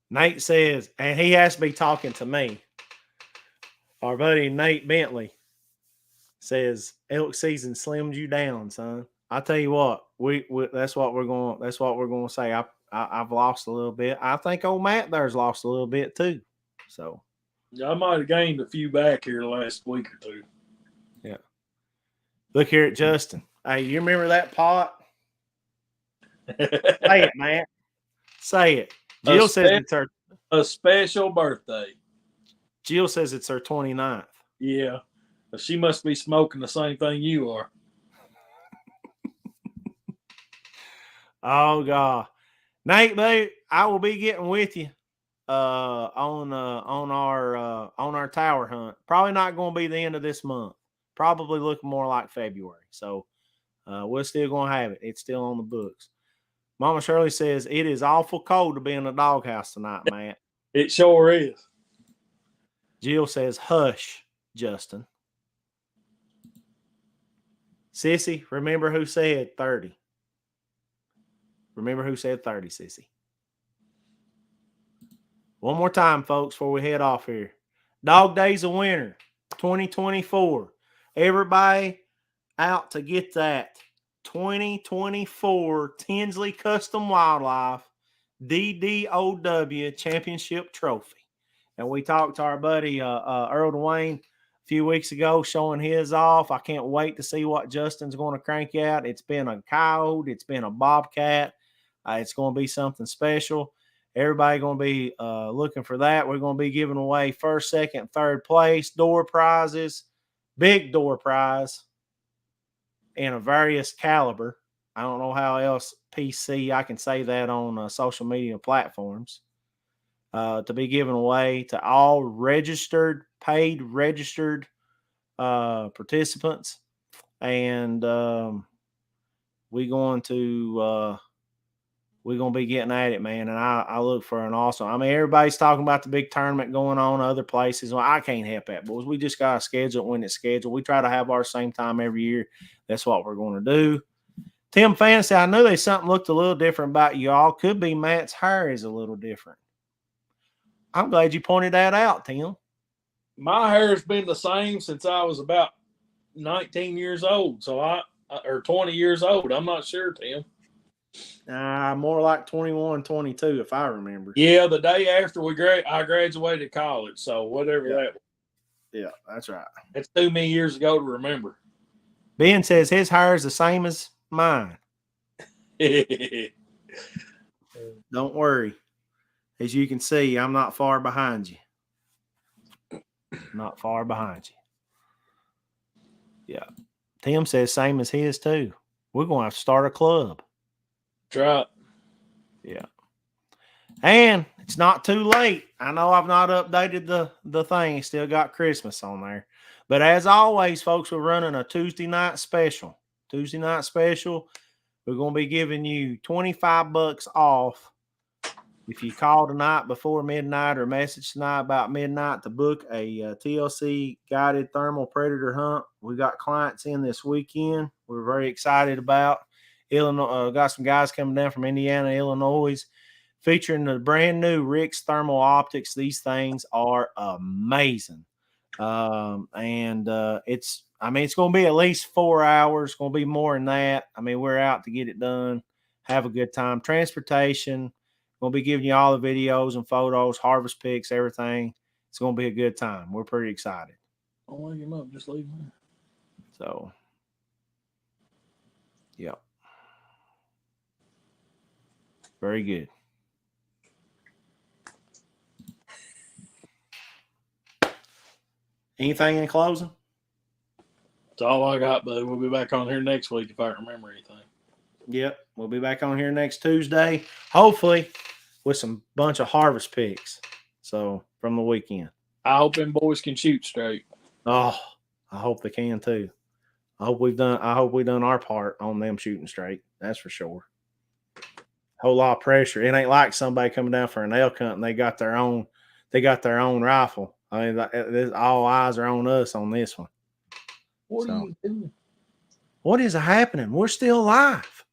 Nate says, and he has to be talking to me. Our buddy Nate Bentley says elk season slimmed you down, son. I tell you what, we that's what we're going to say. I've lost a little bit. I think old Matt there's lost a little bit too. So I might have gained a few back here the last week or two. Yeah. Look here at Justin. Hey, you remember that pot? Say it, man. Say it. Jill says it's her a special birthday. Jill says it's her 29th. Yeah. She must be smoking the same thing you are. Oh God. Nate, I will be getting with you on our tower hunt. Probably not going to be the end of this month. Probably looking more like February. So we're still going to have it. It's still on the books. Mama Shirley says it is awful cold to be in the doghouse tonight, Matt. It sure is. Jill says, hush, Justin. Sissy, remember who said 30. Remember who said 30, Sissy. One more time, folks, before we head off here. Dog Days of Winter 2024. Everybody out to get that 2024 Tinsley Custom Wildlife DDOW Championship Trophy. And we talked to our buddy Earl Dwayne a few weeks ago showing his off. I can't wait to see what Justin's going to crank out. It's been a coyote. It's been a bobcat. It's going to be something special. Everybody going to be looking for that. We're going to be giving away first, second, third place, door prizes, big door prize, and a various caliber. I don't know how else PC I can say that on social media platforms. To be given away to all paid registered participants. And we're going to be getting at it, man. And I look for an awesome. I mean, everybody's talking about the big tournament going on other places. Well, I can't help that, boys. We just got to schedule it when it's scheduled. We try to have our same time every year. That's what we're going to do. Tim Fantasy, I knew there's something looked a little different about y'all. Could be Matt's hair is a little different. I'm glad you pointed that out, Tim. My hair's been the same since I was about 19 years old. Or 20 years old. I'm not sure, Tim. More like 21, 22, if I remember. Yeah, the day after I graduated college. So whatever that was. Yeah, that's right. It's too many years ago to remember. Ben says his hair is the same as mine. Don't worry. As you can see, I'm not far behind you. Not far behind you. Yeah. Tim says same as his too. We're going to have to start a club. Try it. Yeah. And it's not too late. I know I've not updated the thing. It's still got Christmas on there. But as always, folks, we're running a Tuesday night special. We're going to be giving you $25 off if you call tonight before midnight or message tonight about midnight to book a TLC guided thermal predator hunt. We got clients in this weekend. We're very excited about. Illinois, got some guys coming down from Indiana, Illinois, featuring the brand new Rick's thermal optics. These things are amazing. It's going to be at least 4 hours. It's going to be more than that. I mean, we're out to get it done. Have a good time. Transportation. Going to be giving you all the videos and photos, harvest pics, everything. It's going to be a good time. We're pretty excited. Don't wake him up. Just leave him. So, yeah. Very good. Anything in closing? That's all I got, bud. We'll be back on here next week if I remember anything. Yep. We'll be back on here next Tuesday, hopefully with some bunch of harvest picks. So from the weekend. I hope them boys can shoot straight. Oh, I hope they can too. I hope we've done our part on them shooting straight. That's for sure. Whole lot of pressure. It ain't like somebody coming down for an elk hunt and they got their own rifle. I mean, all eyes are on us on this one. What are you doing? What is happening? We're still live.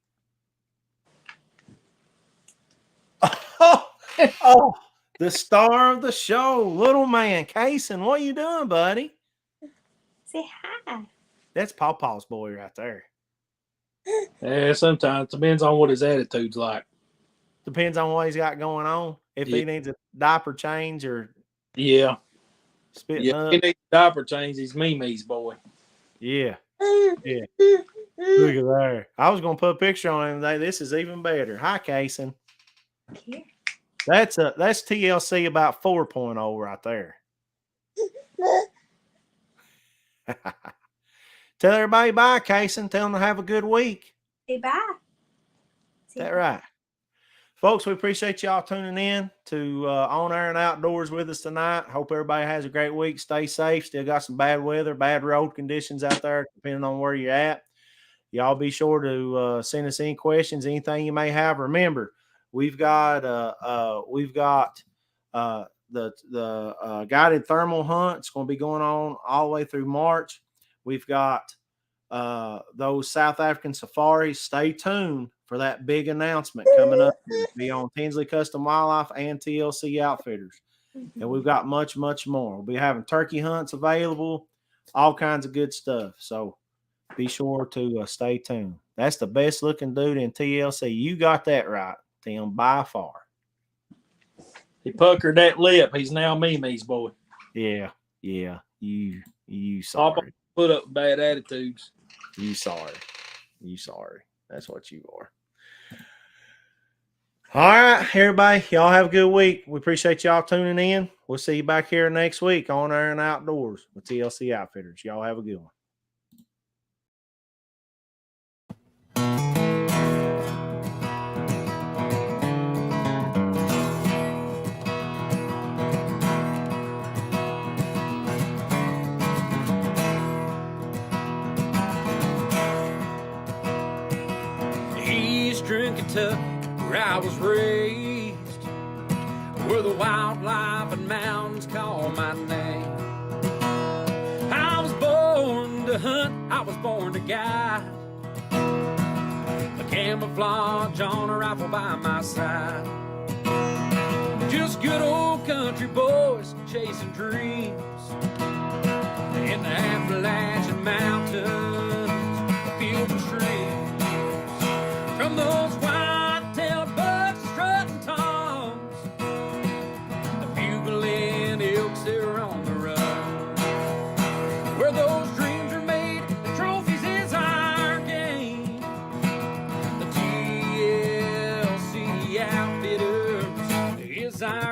Oh, the star of the show, little man, Kaysen. What are you doing, buddy? Say hi. That's Pawpaw's boy right there. Yeah, sometimes depends on what his attitude's like. Depends on what he's got going on. If he needs a diaper change or spitting up. He needs a diaper change. He's Mimi's boy. Yeah. Yeah. Look at there. I was gonna put a picture on him today. This is even better. Hi, Kaysen. Here. That's TLC about 4.0 right there. Tell everybody bye, Kaysen. Tell them to have a good week. Say bye. Is that right? Folks, we appreciate y'all tuning in to On Air and Outdoors with us tonight. Hope everybody has a great week. Stay safe. Still got some bad weather, bad road conditions out there, depending on where you're at. Y'all be sure to send us any questions, anything you may have. Remember, we've got guided thermal hunt. It's going to be going on all the way through March. We've got those South African safaris. Stay tuned for that big announcement coming up. It'll be on Tinsley Custom Wildlife and TLC Outfitters. And we've got much, much more. We'll be having turkey hunts available, all kinds of good stuff. So be sure to stay tuned. That's the best looking dude in TLC. You got that right, Tim, by far. He puckered that lip. He's now Mimi's boy. Yeah. You sorry. Put up bad attitudes. You sorry. That's what you are. All right, everybody. Y'all have a good week. We appreciate y'all tuning in. We'll see you back here next week on Air and Outdoors with TLC Outfitters. Y'all have a good one. Eastern Kentucky, where I was raised, where the wildlife and mountains call my name. I was born to hunt, I was born to guide, a camouflage on a rifle by my side. Just good old country boys chasing dreams in the Appalachian Mountains, fields and streams. From those white-tailed bucks strutting toms, the bugling elks they're on the run. Where those dreams are made, the trophies is our game. The TLC Outfitters is our